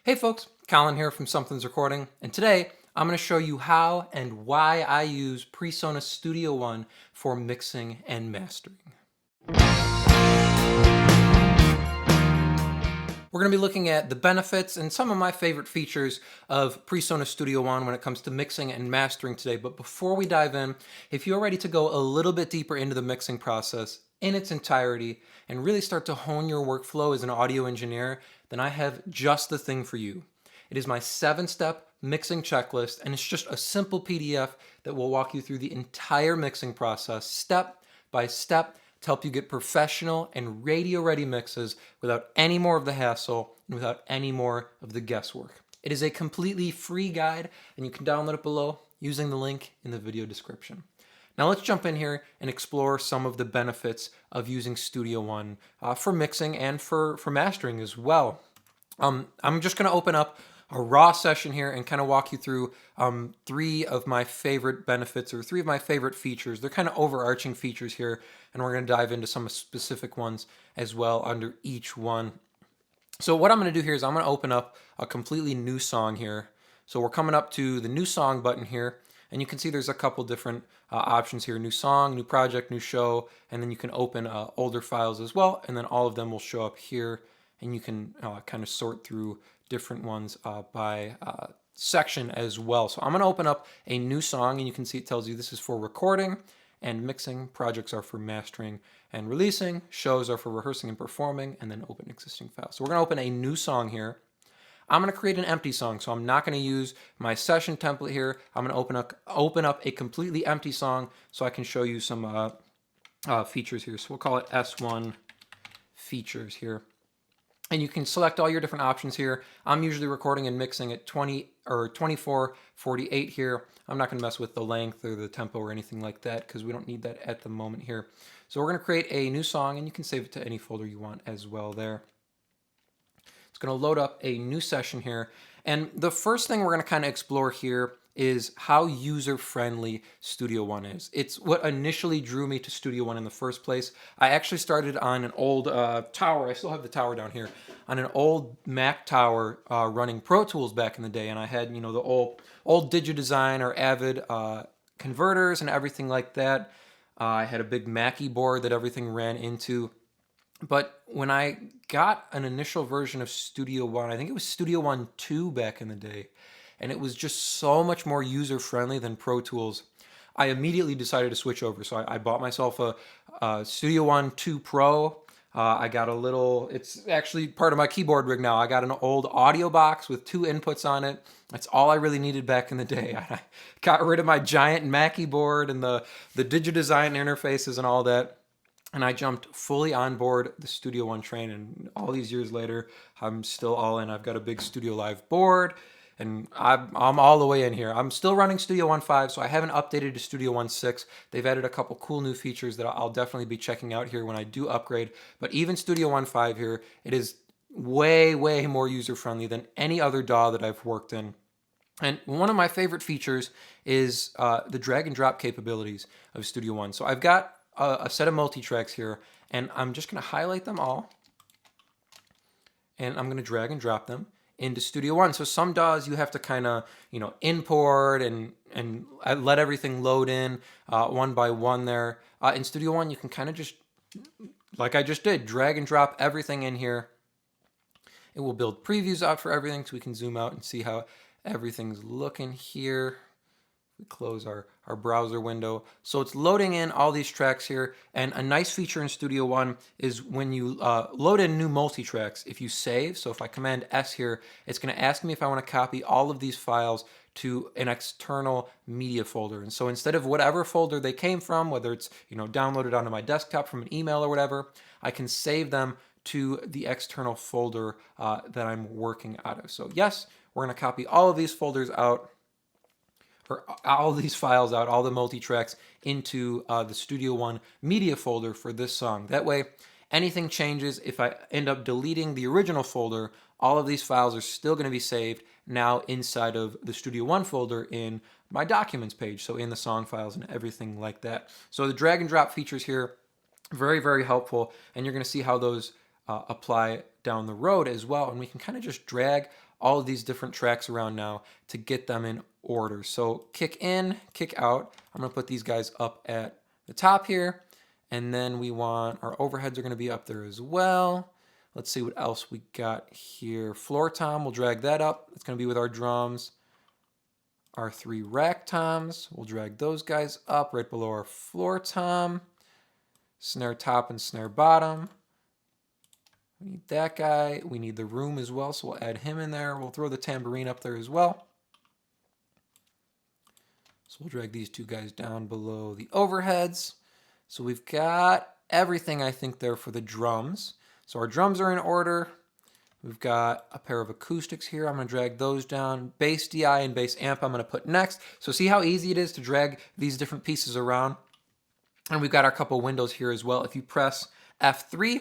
Hey folks, Colin here from Sumthins Recording, and today I'm going to show you how and why I use Presonus Studio One for mixing and mastering. We're going to be looking at the benefits and some of my favorite features of Presonus Studio One when it comes to mixing and mastering today. But before we dive in, if you're ready to go a little bit deeper into the mixing process in its entirety and really start to hone your workflow as an audio engineer, then I have just the thing for you. It is my 7-step mixing checklist, and it's just a simple PDF that will walk you through the entire mixing process, step by step, to help you get professional and radio-ready mixes without any more of the hassle and without any more of the guesswork. It is a completely free guide, and you can download it below using the link in the video description. Now let's jump in here and explore some of the benefits of using Studio One for mixing and for mastering as well. I'm just going to open up a raw session here and kind of walk you through 3 of my favorite benefits or 3 of my favorite features. They're kind of overarching features here, and we're going to dive into some specific ones as well under each one. So what I'm going to do here is I'm going to open up a completely new song here. So we're coming up to the new song button here, and you can see there's a couple different options here: new song, new project, new show, and then you can open older files as well, and then all of them will show up here, and you can kind of sort through different ones by section as well. So I'm going to open up a new song, and you can see it tells you this is for recording and mixing, projects are for mastering and releasing, shows are for rehearsing and performing, and then open existing files. So we're going to open a new song here. I'm going to create an empty song, so I'm not going to use my session template here. I'm going to open up a completely empty song so I can show you some features here. So we'll call it S1 features here. And you can select all your different options here. I'm usually recording and mixing at 20 or 24/48 here. I'm not going to mess with the length or the tempo or anything like that because we don't need that at the moment here. So we're going to create a new song, and you can save it to any folder you want as well there. It's going to load up a new session here. And the first thing we're going to kind of explore here is how user-friendly Studio One is. It's what initially drew me to Studio One in the first place. I actually started on an old tower. I still have the tower down here. On an old Mac tower running Pro Tools back in the day. And I had, the old DigiDesign or Avid converters and everything like that. I had a big Mackie board that everything ran into. But when I got an initial version of Studio One, I think it was Studio One 2 back in the day, and it was just so much more user-friendly than Pro Tools, I immediately decided to switch over. So I bought myself a Studio One 2 Pro. I got it's actually part of my keyboard rig now. I got an old audio box with 2 inputs on it. That's all I really needed back in the day. I got rid of my giant Mackie board and the DigiDesign interfaces and all that. And I jumped fully on board the Studio One train, and all these years later, I'm still all in. I've got a big Studio Live board, and I'm all the way in here. I'm still running Studio One 5, so I haven't updated to Studio One 6. They've added a couple cool new features that I'll definitely be checking out here when I do upgrade. But even Studio One 5 here, it is way, way more user-friendly than any other DAW that I've worked in. And one of my favorite features is the drag and drop capabilities of Studio One. So I've got a set of multi-tracks here, and I'm just going to highlight them all, and I'm going to drag and drop them into Studio One. So some DAWs you have to kind of, import and let everything load in one by one there. In Studio One, you can kind of just, like I just did, drag and drop everything in here. It will build previews out for everything so we can zoom out and see how everything's looking here. We close our browser window. So it's loading in all these tracks here. And a nice feature in Studio One is when you load in new multi-tracks, if you save, so if I command S here, it's going to ask me if I want to copy all of these files to an external media folder. And so instead of whatever folder they came from, whether it's downloaded onto my desktop from an email or whatever, I can save them to the external folder that I'm working out of. So yes, we're going to copy all of these folders out, or all these files out, all the multi-tracks into the Studio One media folder for this song. That way, anything changes, if I end up deleting the original folder, all of these files are still going to be saved now inside of the Studio One folder in my documents page, so in the song files and everything like that. So the drag and drop features here, very, very helpful, and you're going to see how those apply down the road as well. And we can kind of just drag all of these different tracks around now to get them in order. So kick in, kick out. I'm going to put these guys up at the top here. And then we want our overheads are going to be up there as well. Let's see what else we got here. Floor tom, we'll drag that up. It's going to be with our drums. Our 3 rack toms, we'll drag those guys up right below our floor tom. Snare top and snare bottom. We need that guy. We need the room as well, so we'll add him in there. We'll throw the tambourine up there as well. So we'll drag these 2 guys down below the overheads. So we've got everything, I think, there for the drums. So our drums are in order. We've got a pair of acoustics here. I'm going to drag those down. Bass DI and bass amp I'm going to put next. So see how easy it is to drag these different pieces around? And we've got our couple windows here as well. If you press F3,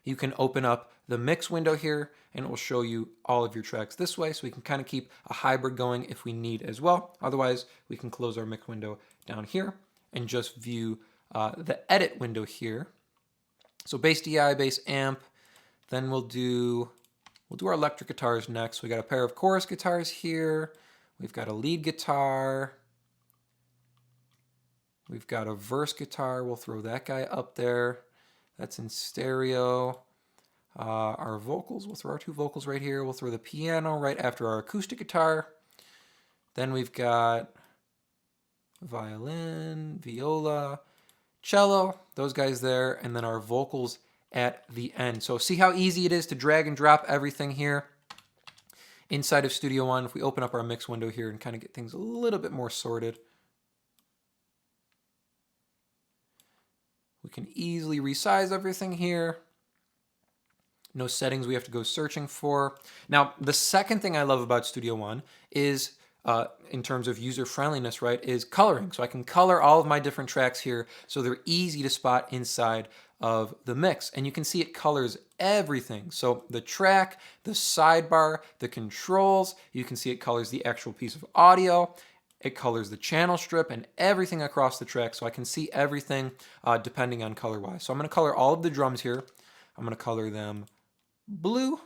you can open up the mix window here, and it will show you all of your tracks this way. So we can kind of keep a hybrid going if we need as well. Otherwise, we can close our mix window down here and just view the edit window here. So bass DI, bass amp. Then we'll do our electric guitars next. We got a pair of chorus guitars here. We've got a lead guitar. We've got a verse guitar. We'll throw that guy up there. That's in stereo. Our vocals, we'll throw our 2 vocals right here. We'll throw the piano right after our acoustic guitar. Then we've got violin, viola, cello, those guys there, and then our vocals at the end. So see how easy it is to drag and drop everything here inside of Studio One. If we open up our mix window here and kind of get things a little bit more sorted, we can easily resize everything here. No settings we have to go searching for. Now, the second thing I love about Studio One is in terms of user friendliness, right, is coloring. So I can color all of my different tracks here so they're easy to spot inside of the mix. And you can see it colors everything. So the track, the sidebar, the controls, you can see it colors the actual piece of audio. It colors the channel strip and everything across the track. So I can see everything depending on color-wise. So I'm going to color all of the drums here. I'm going to color them blue.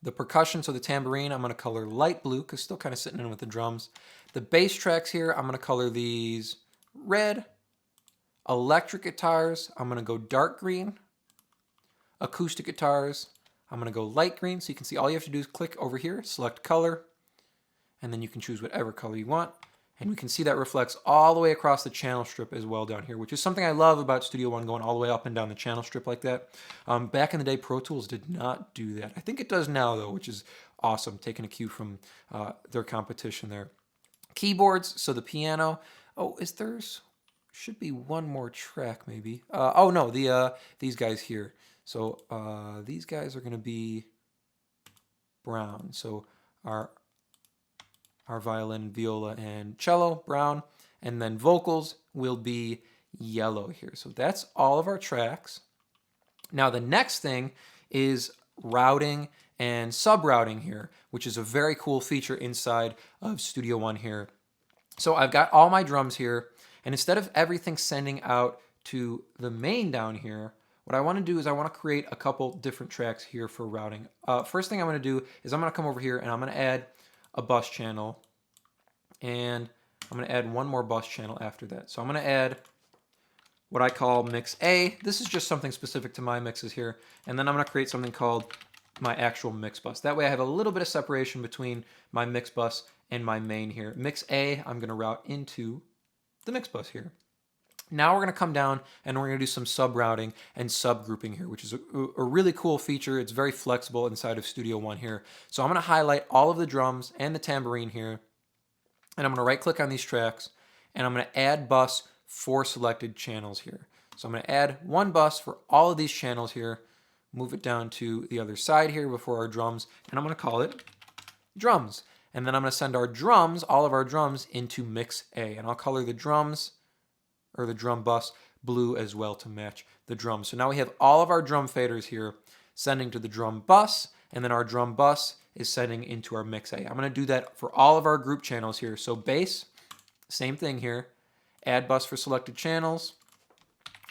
The percussion, so the tambourine, I'm going to color light blue because still kind of sitting in with the drums. The bass tracks here, I'm going to color these red. Electric guitars, I'm going to go dark green. Acoustic guitars, I'm going to go light green. So you can see all you have to do is click over here, select color, and then you can choose whatever color you want. And we can see that reflects all the way across the channel strip as well down here, which is something I love about Studio One, going all the way up and down the channel strip like that. Back in the day, Pro Tools did not do that. I think it does now, though, which is awesome, taking a cue from their competition there. Keyboards, so the piano. Oh, should be one more track maybe. Oh, no, these guys here. So these guys are going to be brown. So our violin, viola, and cello, brown, and then vocals will be yellow here. So that's all of our tracks. Now the next thing is routing and sub-routing here, which is a very cool feature inside of Studio One here. So I've got all my drums here, and instead of everything sending out to the main down here, what I want to do is I want to create a couple different tracks here for routing. First thing I'm going to do is I'm going to come over here and I'm going to add a bus channel, and I'm going to add one more bus channel after that. So I'm going to add what I call mix A. This is just something specific to my mixes here, and then I'm going to create something called my actual mix bus. That way I have a little bit of separation between my mix bus and my main here. Mix A, I'm going to route into the mix bus here. Now we're going to come down and we're going to do some sub-routing and subgrouping here, which is a really cool feature. It's very flexible inside of Studio One here. So I'm going to highlight all of the drums and the tambourine here, and I'm going to right-click on these tracks, and I'm going to add bus for selected channels here. So I'm going to add one bus for all of these channels here, move it down to the other side here before our drums, and I'm going to call it drums. And then I'm going to send our drums, all of our drums, into mix A, and I'll color the drums, or the drum bus, blue as well to match the drums. So now we have all of our drum faders here sending to the drum bus, and then our drum bus is sending into our mix A. I'm going to do that for all of our group channels here. So bass, same thing here. Add bus for selected channels.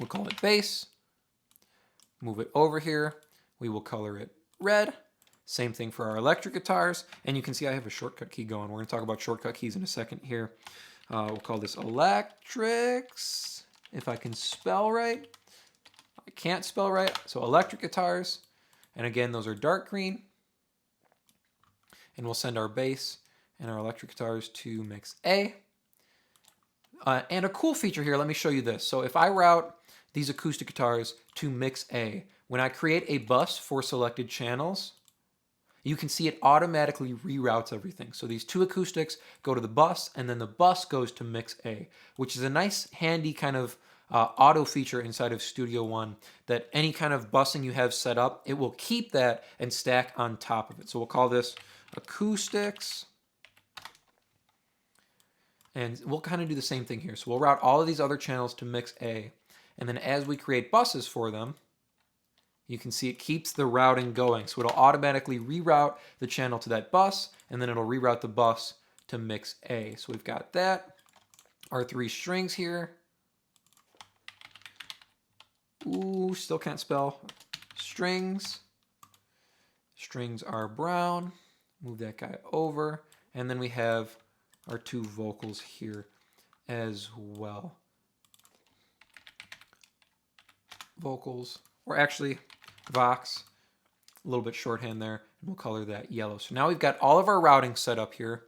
We'll call it bass. move it over here. We will color it red. Same thing for our electric guitars. And you can see I have a shortcut key going. We're going to talk about shortcut keys in a second here. We'll call this electrics, if I can spell right. I can't spell right. So electric guitars. And again, those are dark green. And we'll send our bass and our electric guitars to mix A. And a cool feature here, let me show you this. So if I route these acoustic guitars to mix A, when I create a bus for selected channels, you can see it automatically reroutes everything. So these two acoustics go to the bus, and then the bus goes to mix A, which is a nice, handy kind of auto feature inside of Studio One, that any kind of busing you have set up, it will keep that and stack on top of it. So we'll call this acoustics. And we'll kind of do the same thing here. So we'll route all of these other channels to mix A. And then as we create buses for them, you can see it keeps the routing going. So it'll automatically reroute the channel to that bus, and then it'll reroute the bus to mix A. So we've got that. Our 3 strings here. Ooh, still can't spell. Strings. Strings are brown. Move that guy over. And then we have our 2 vocals here as well. Vocals, or actually Vox, a little bit shorthand there, and we'll color that yellow. So now we've got all of our routing set up here.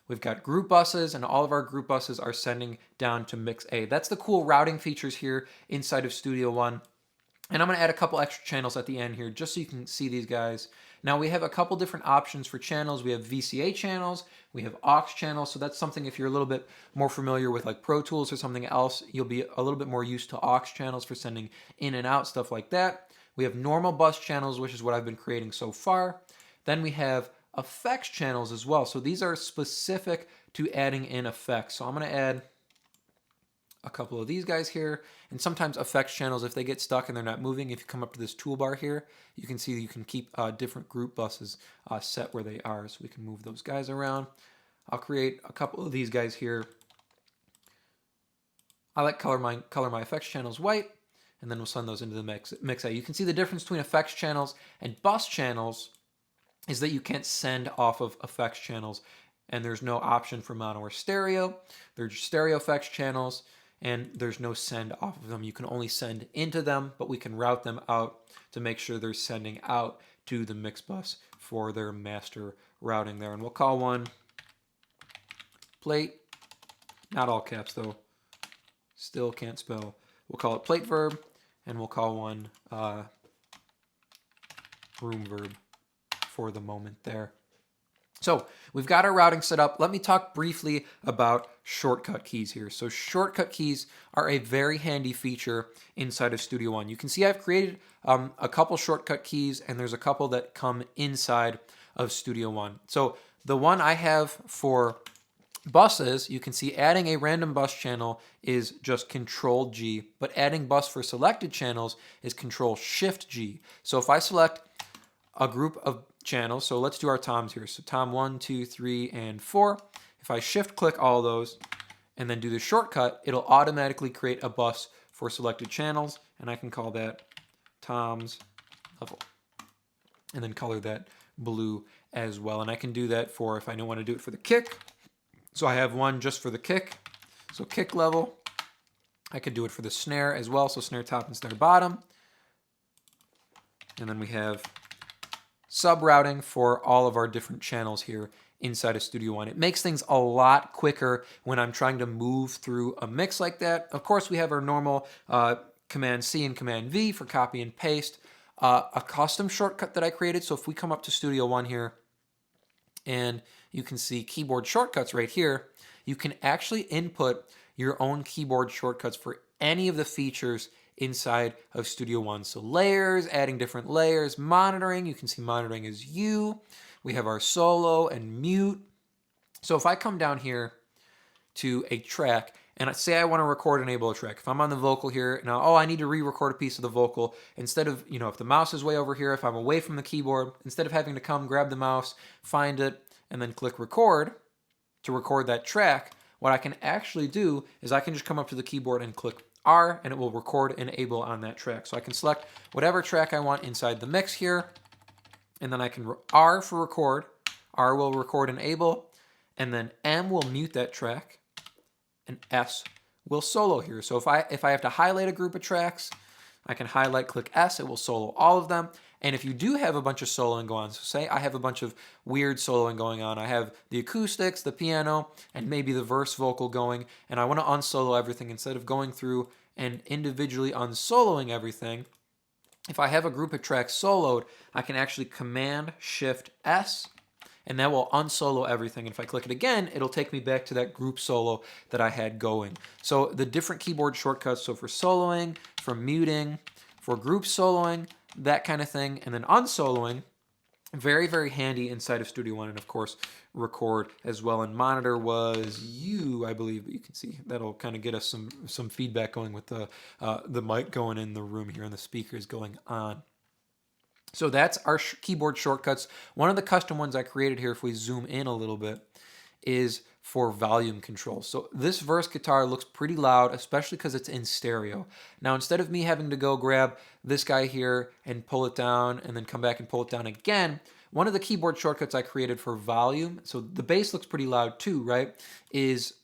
We've got group buses, and all of our group buses are sending down to mix A. That's the cool routing features here inside of Studio One. And I'm going to add a couple extra channels at the end here just so you can see these guys. Now we have a couple different options for channels. We have VCA channels, we have aux channels. So that's something, if you're a little bit more familiar with like Pro Tools or something else, you'll be a little bit more used to aux channels for sending in and out, stuff like that. We have normal bus channels, which is what I've been creating so far. Then we have effects channels as well. So these are specific to adding in effects. So I'm going to add a couple of these guys here, and sometimes effects channels, if they get stuck and they're not moving, if you come up to this toolbar here, you can see you can keep different group buses set where they are, so we can move those guys around. I'll create a couple of these guys here. I like color my effects channels white, and then we'll send those into the mix A. You can see the difference between effects channels and bus channels is that you can't send off of effects channels, and there's no option for mono or stereo. They're just stereo effects channels, and there's no send off of them. You can only send into them, but we can route them out to make sure they're sending out to the mix bus for their master routing there. And we'll call one plate, not all caps though, still can't spell. We'll call it plate verb, and we'll call one room verb for the moment there. So we've got our routing set up. Let me talk briefly about shortcut keys here. So shortcut keys are a very handy feature inside of Studio One. You can see I've created a couple shortcut keys, and there's a couple that come inside of Studio One. So the one I have for buses, you can see adding a random bus channel is just Control G, but adding bus for selected channels is Control Shift G. So if I select a group of channels, so let's do our toms here. So tom 1, 2, 3, and 4. If I shift click all those and then do the shortcut, it'll automatically create a bus for selected channels, and I can call that toms level, and then color that blue as well. And I can do that for, if I don't want to do it for the kick, so I have one just for the kick, so kick level. I could do it for the snare as well, so snare top and snare bottom. And then we have sub-routing for all of our different channels here inside of Studio One. It makes things a lot quicker when I'm trying to move through a mix like that. Of course, we have our normal Command C and Command V for copy and paste. A custom shortcut that I created, so if we come up to Studio One here, and you can see keyboard shortcuts right here, you can actually input your own keyboard shortcuts for any of the features inside of Studio One. So layers, adding different layers, monitoring, you can see monitoring is U. We have our solo and mute. So if I come down here to a track, and say I want to record and enable a track. If I'm on the vocal here, now, I need to re-record a piece of the vocal. Instead of, if the mouse is way over here, if I'm away from the keyboard, instead of having to come grab the mouse, find it, and then click record to record that track, what I can actually do is I can just come up to the keyboard and click R, and it will record enable on that track. So I can select whatever track I want inside the mix here, and then I can R for record. R will record enable, and then M will mute that track, and S will solo here. So if I have to highlight a group of tracks, I can highlight, click S, it will solo all of them. And if you do have a bunch of soloing going on, so say I have a bunch of weird soloing going on, I have the acoustics, the piano, and maybe the verse vocal going, and I want to unsolo everything instead of going through and individually unsoloing everything. If I have a group of tracks soloed, I can actually Command Shift S, and that will unsolo everything. And if I click it again, it'll take me back to that group solo that I had going. So the different keyboard shortcuts, so for soloing, for muting, for group soloing, that kind of thing, and then unsoloing, very, very handy inside of Studio One, and of course, record as well. And monitor was you, I believe, but you can see that'll kind of get us some feedback going with the mic going in the room here and the speakers going on. So that's our keyboard shortcuts. One of the custom ones I created here, if we zoom in a little bit, is for volume control. So this verse guitar looks pretty loud, especially because it's in stereo. Now, instead of me having to go grab this guy here and pull it down and then come back and pull it down again, one of the keyboard shortcuts I created for volume, so the bass looks pretty loud too, right, is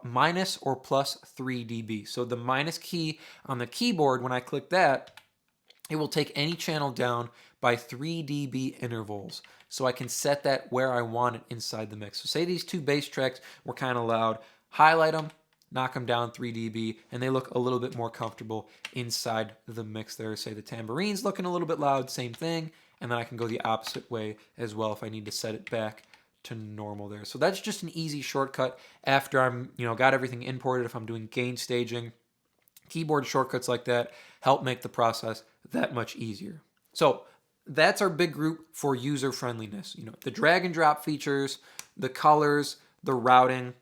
minus or plus 3 dB. So the minus key on the keyboard, when I click that, it will take any channel down by 3 dB intervals. So I can set that where I want it inside the mix. So say these two bass tracks were kind of loud, highlight them, knock them down 3 dB, and they look a little bit more comfortable inside the mix there. Say the tamborine's looking a little bit loud, same thing, and then I can go the opposite way as well if I need to set it back to normal there. So that's just an easy shortcut after I'm, got everything imported. If I'm doing gain staging, keyboard shortcuts like that help make the process that much easier. So that's our big group for user friendliness. The drag and drop features, the colors, the routing,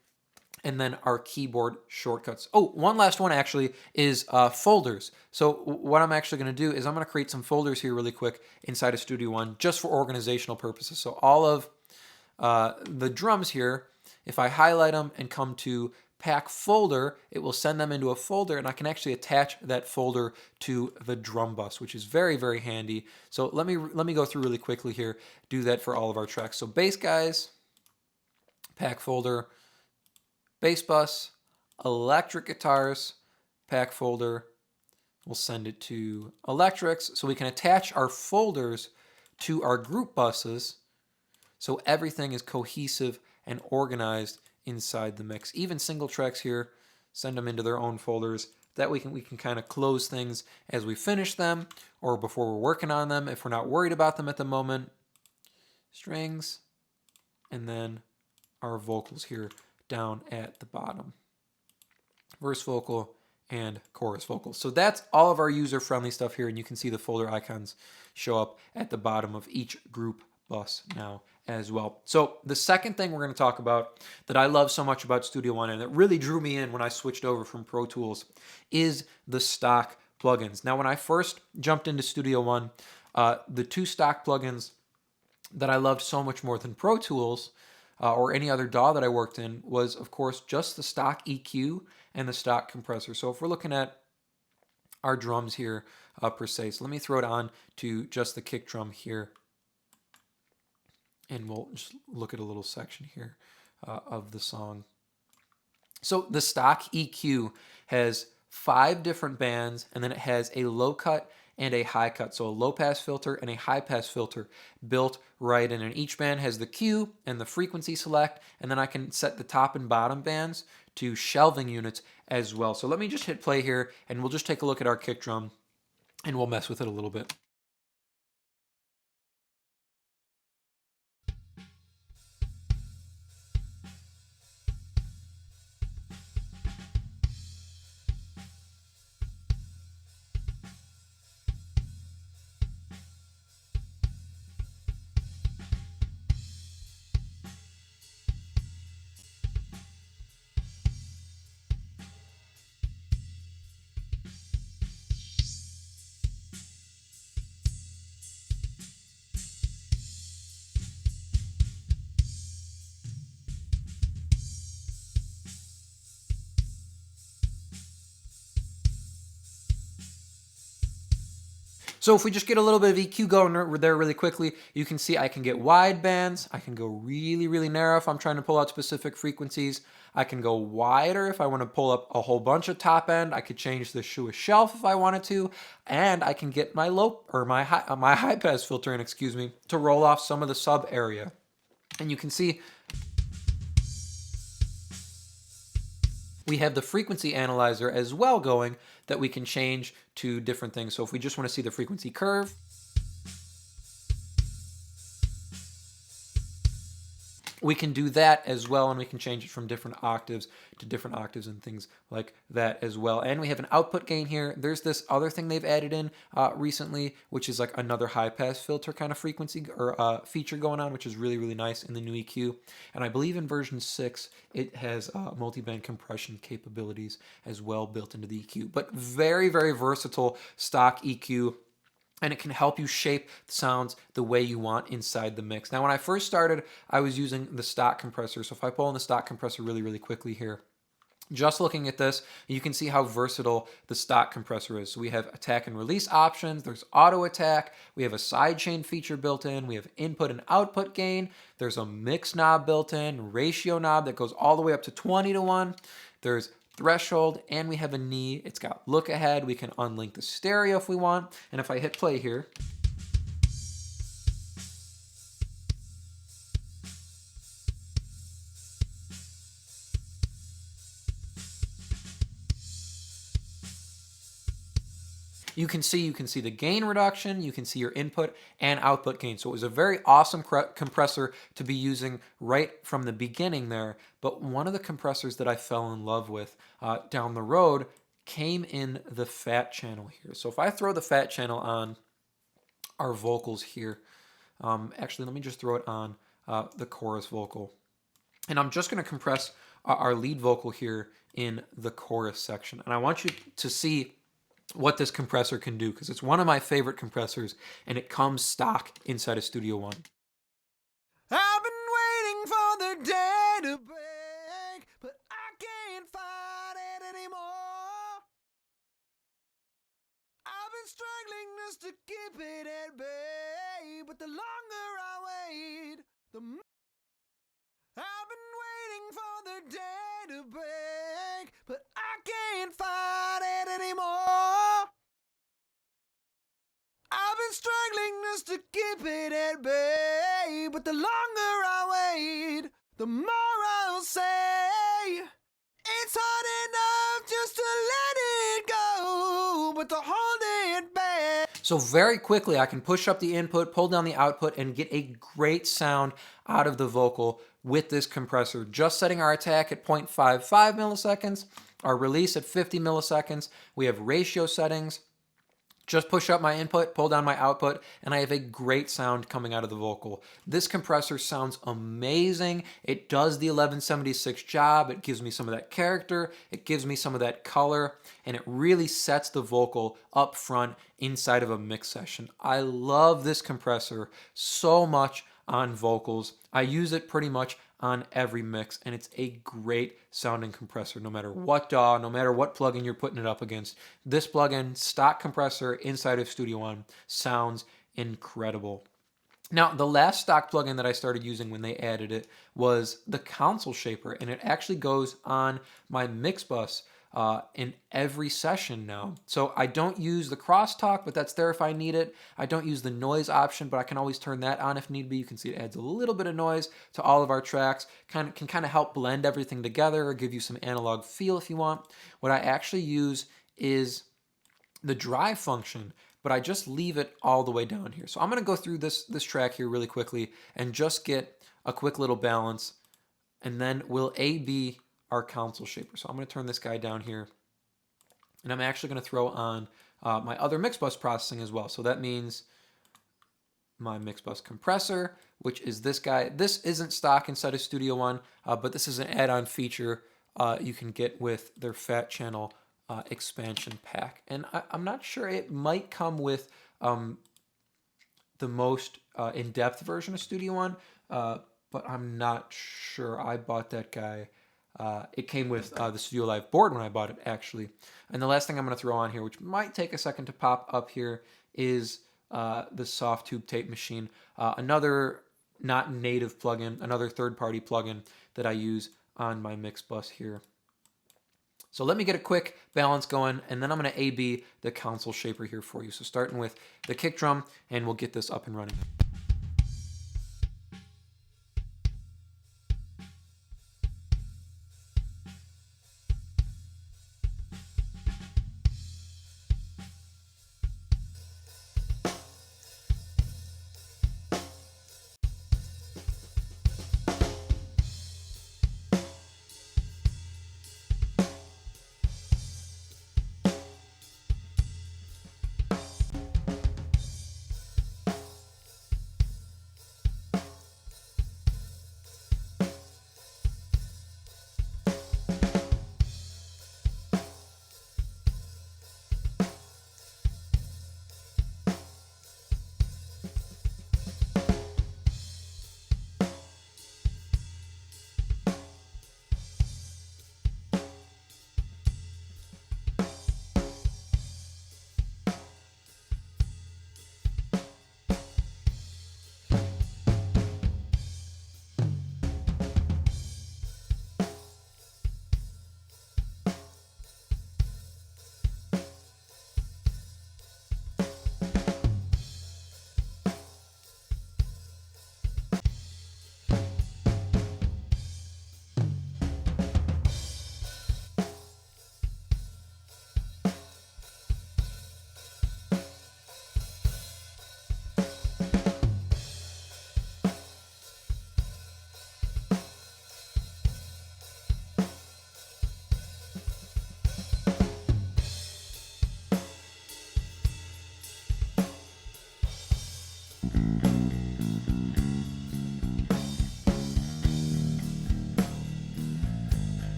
and then our keyboard shortcuts. Oh, one last one actually is folders. So what I'm actually going to do is I'm going to create some folders here really quick inside of Studio One just for organizational purposes. So all of the drums here, if I highlight them and come to pack folder, it will send them into a folder, and I can actually attach that folder to the drum bus, which is very, very handy. So let me go through really quickly here, do that for all of our tracks. So bass guys, pack folder, bass bus, electric guitars, pack folder. We'll send it to electrics, so we can attach our folders to our group buses, so everything is cohesive and organized inside the mix. Even single tracks here, send them into their own folders. That we can kind of close things as we finish them or before we're working on them if we're not worried about them at the moment. Strings, and then our vocals here down at the bottom. Verse vocal and chorus vocals. So that's all of our user-friendly stuff here, and you can see the folder icons show up at the bottom of each group bus now as well. So the second thing we're going to talk about that I love so much about Studio One and that really drew me in when I switched over from Pro Tools is the stock plugins. Now, when I first jumped into Studio One, the two stock plugins that I loved so much more than Pro Tools or any other DAW that I worked in was, of course, just the stock EQ and the stock compressor. So if we're looking at our drums here per se, so let me throw it on to just the kick drum here. And we'll just look at a little section here of the song. So the stock EQ has 5 different bands, and then it has a low cut and a high cut. So a low pass filter and a high pass filter built right in. And each band has the Q and the frequency select, and then I can set the top and bottom bands to shelving units as well. So let me just hit play here, and we'll just take a look at our kick drum, and we'll mess with it a little bit. So if we just get a little bit of EQ going there really quickly, you can see I can get wide bands. I can go really, really narrow if I'm trying to pull out specific frequencies. I can go wider if I want to pull up a whole bunch of top end. I could change the shoe shelf if I wanted to, and I can get my my high pass filter in, excuse me, to roll off some of the sub area. And you can see we have the frequency analyzer as well going that we can change to different things. So if we just want to see the frequency curve, we can do that as well, and we can change it from different octaves to different octaves and things like that as well. And we have an output gain here. There's this other thing they've added in recently, which is like another high pass filter kind of frequency or feature going on, which is really, really nice in the new EQ. And I believe in version 6, it has multi-band compression capabilities as well built into the EQ. But very, very versatile stock EQ. And it can help you shape the sounds the way you want inside the mix. Now, when I first started, I was using the stock compressor. So if I pull in the stock compressor really, really quickly here, just looking at this, you can see how versatile the stock compressor is. So we have attack and release options. There's auto attack. We have a sidechain feature built in. We have input and output gain. There's a mix knob built in, ratio knob that goes all the way up to 20:1. There's threshold, and we have a knee. It's got look ahead. We can unlink the stereo if we want. And if I hit play here, you can see the gain reduction, you can see your input and output gain. So it was a very awesome compressor to be using right from the beginning there. But one of the compressors that I fell in love with down the road came in the fat channel here. So if I throw the fat channel on our vocals here, actually let me just throw it on the chorus vocal. And I'm just going to compress our lead vocal here in the chorus section. And I want you to see what this compressor can do, because it's one of my favorite compressors, and it comes stock inside of Studio One. I've been waiting for the day to break, but I can't fight it anymore. I've been struggling just to keep it at bay, but the longer I wait, the more I've been waiting for the day to break, but I can't fight it anymore. I've been struggling just to keep it at bay, but the longer I wait, the more I'll say. It's hard enough just to let it go, but to hold it back. So very quickly, I can push up the input, pull down the output, and get a great sound out of the vocal with this compressor. Just setting our attack at 0.55 milliseconds, our release at 50 milliseconds. We have ratio settings. Just push up my input, pull down my output, and I have a great sound coming out of the vocal. This compressor sounds amazing. It does the 1176 job. It gives me some of that character. It gives me some of that color, and it really sets the vocal up front inside of a mix session. I love this compressor so much on vocals. I use it pretty much on every mix, and it's a great sounding compressor no matter what DAW, no matter what plugin you're putting it up against. This plugin, stock compressor inside of Studio One, sounds incredible. Now, the last stock plugin that I started using when they added it was the console shaper, and it actually goes on my mix bus in every session now. So I don't use the crosstalk, but that's there if I need it. I don't use the noise option, but I can always turn that on if need be. You can see it adds a little bit of noise to all of our tracks. Can kind of help blend everything together or give you some analog feel if you want. What I actually use is the drive function, but I just leave it all the way down here. So I'm going to go through this track here really quickly and just get a quick little balance, and then we'll A/B our console shaper. So I'm going to turn this guy down here, and I'm actually going to throw on my other mix bus processing as well. So that means my mix bus compressor, which is this guy. This isn't stock inside of Studio One, but this is an add-on feature you can get with their Fat Channel expansion pack. And I'm not sure, it might come with the most in-depth version of Studio One, but I'm not sure. I bought that guy. It came with the Studio Live board when I bought it, actually. And the last thing I'm going to throw on here, which might take a second to pop up here, is the Soft Tube Tape Machine, another not native plugin, another third-party plugin that I use on my mix bus here. So let me get a quick balance going, and then I'm going to A/B the console shaper here for you. So starting with the kick drum, and we'll get this up and running.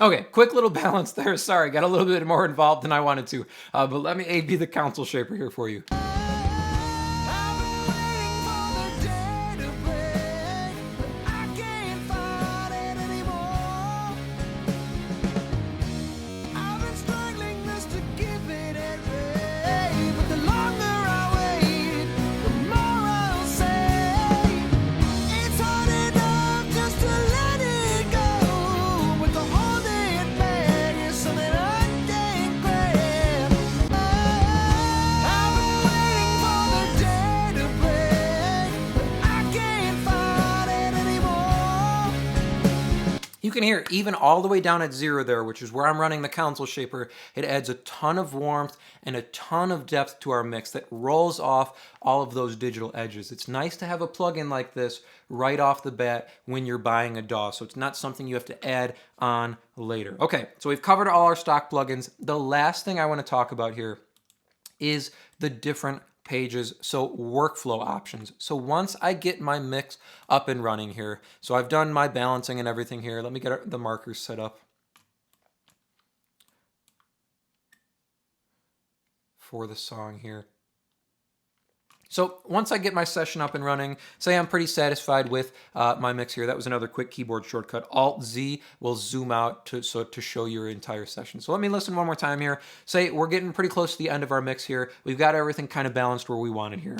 Okay, quick little balance there. Sorry, got a little bit more involved than I wanted to. But let me A/B the console shaper here for you. You can hear even all the way down at 0 there, which is where I'm running the console shaper, it adds a ton of warmth and a ton of depth to our mix that rolls off all of those digital edges. It's nice to have a plugin like this right off the bat when you're buying a DAW, so it's not something you have to add on later. Okay, so we've covered all our stock plugins. The last thing I want to talk about here is the different pages, so workflow options. So once I get my mix up and running here, so I've done my balancing and everything here. Let me get the markers set up. for the song here. So once I get my session up and running, say I'm pretty satisfied with my mix here. That was another quick keyboard shortcut. Alt-Z will zoom out to show your entire session. So let me listen one more time here. Say we're getting pretty close to the end of our mix here. We've got everything kind of balanced where we want it here.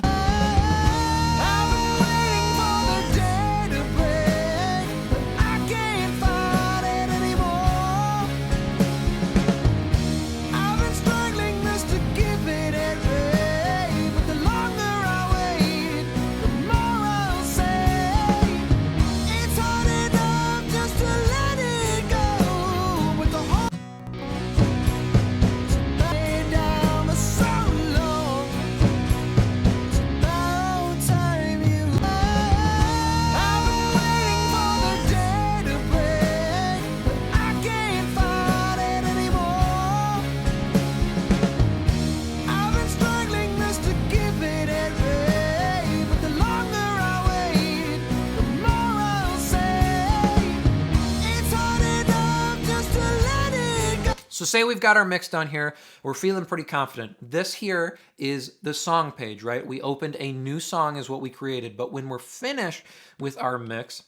So say we've got our mix done here. We're feeling pretty confident. This here is the song page, right? We opened a new song is what we created. But when we're finished with our mix,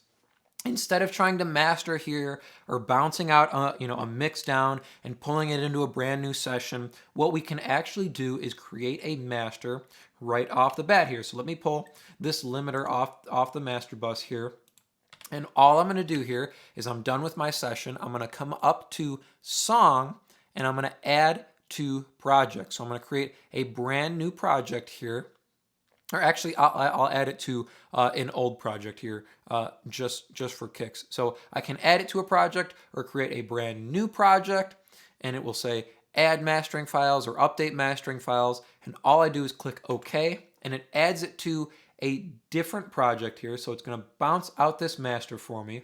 instead of trying to master here or bouncing out a mix down and pulling it into a brand new session, what we can actually do is create a master right off the bat here. So let me pull this limiter off the master bus here. And all I'm going to do here is I'm done with my session. I'm going to come up to song and I'm going to add to project. So I'm going to create a brand new project here. Or actually, I'll add it to an old project here just for kicks. So I can add it to a project or create a brand new project, and it will say add mastering files or update mastering files. And all I do is click OK, and it adds it to a different project here. So it's going to bounce out this master for me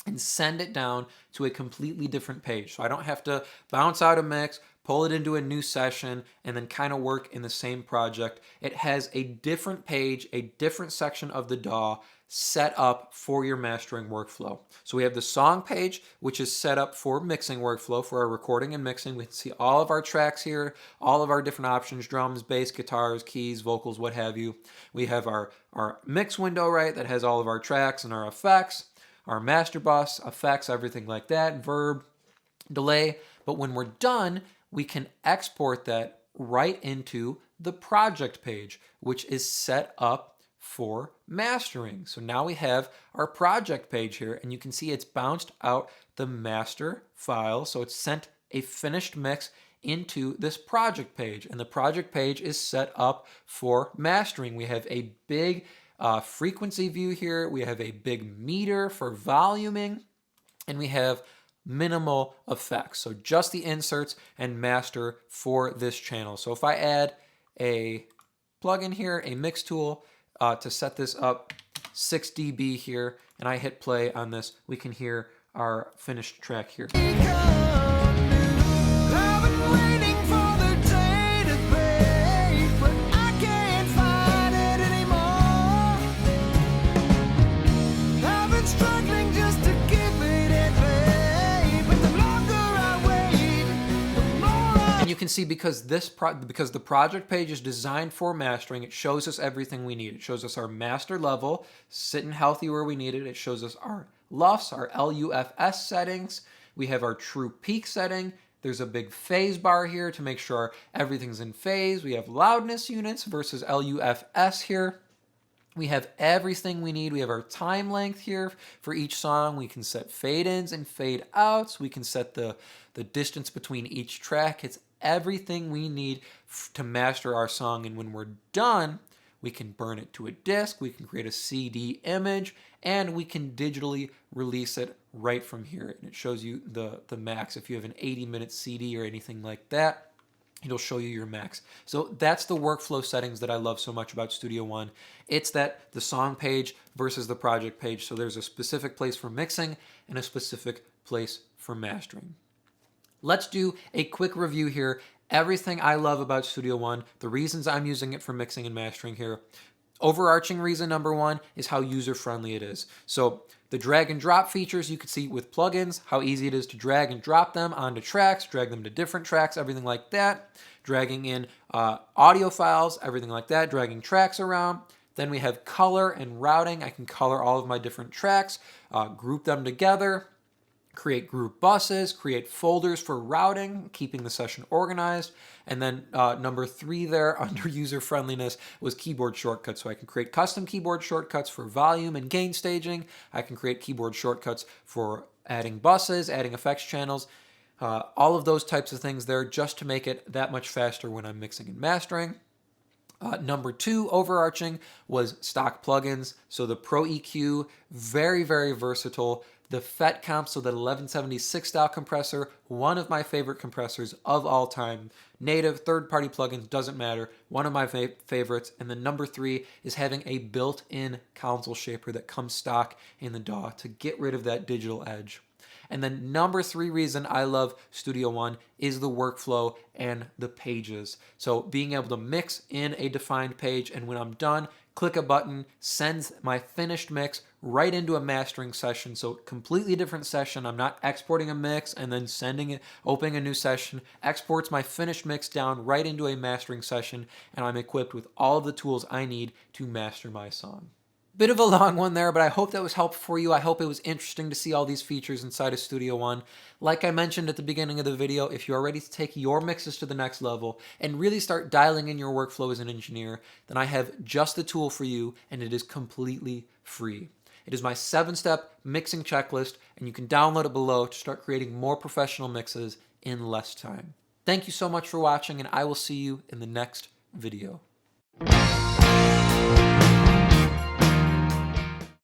and send it down to a completely different page. So I don't have to bounce out a mix, pull it into a new session, and then kind of work in the same project. It has a different page, a different section of the DAW set up for your mastering workflow. So we have the song page, which is set up for mixing workflow, for our recording and mixing. We can see all of our tracks here, all of our different options, drums, bass, guitars, keys, vocals, what have you. We have our mix window, right, that has all of our tracks and our effects, our master bus, effects, everything like that, verb, delay. But when we're done, we can export that right into the project page, which is set up for mastering. So now we have our project page here, and you can see it's bounced out the master file. So it's sent a finished mix into this project page, and the project page is set up for mastering. We have a big frequency view here. We have a big meter for voluming, and we have minimal effects. So just the inserts and master for this channel. So if I add a plugin here, a mix tool, to set this up 6 dB here, and I hit play on this, we can hear our finished track here. You can see because the project page is designed for mastering, it shows us everything we need. It shows us our master level, sitting healthy where we need it. It shows us our LUFS, our LUFS settings. We have our true peak setting. There's a big phase bar here to make sure everything's in phase. We have loudness units versus LUFS here. We have everything we need. We have our time length here for each song. We can set fade ins and fade outs. We can set the distance between each track. It's everything we need to master our song. And when we're done, we can burn it to a disc, we can create a CD image, and we can digitally release it right from here. And it shows you the max. If you have an 80-minute CD or anything like that, it'll show you your max. So that's the workflow settings that I love so much about Studio One. It's that the song page versus the project page. So there's a specific place for mixing and a specific place for mastering. Let's do a quick review here. Everything I love about Studio One, the reasons I'm using it for mixing and mastering here. Overarching reason number one is how user-friendly it is. So the drag and drop features you can see with plugins, how easy it is to drag and drop them onto tracks, drag them to different tracks, everything like that. Dragging in audio files, everything like that, dragging tracks around. Then we have color and routing. I can color all of my different tracks, group them together, create group buses, create folders for routing, keeping the session organized. And then number 3 there under user friendliness was keyboard shortcuts. So I can create custom keyboard shortcuts for volume and gain staging. I can create keyboard shortcuts for adding buses, adding effects channels, all of those types of things there just to make it that much faster when I'm mixing and mastering. Number 2 overarching was stock plugins. So the Pro EQ, very, very versatile. The FET comp, so the 1176 style compressor, one of my favorite compressors of all time. Native, third-party plugins, doesn't matter. One of my favorites. And then number 3 is having a built-in console shaper that comes stock in the DAW to get rid of that digital edge. And then number 3 reason I love Studio One is the workflow and the pages. So being able to mix in a defined page, and when I'm done, click a button, sends my finished mix right into a mastering session. So completely different session. I'm not exporting a mix and then sending it, opening a new session, exports my finished mix down right into a mastering session, and I'm equipped with all of the tools I need to master my song. Bit of a long one there, but I hope that was helpful for you. I hope it was interesting to see all these features inside of Studio One. Like I mentioned at the beginning of the video, if you are ready to take your mixes to the next level and really start dialing in your workflow as an engineer, then I have just the tool for you, and it is completely free. It is my 7-step mixing checklist, and you can download it below to start creating more professional mixes in less time. Thank you so much for watching, and I will see you in the next video.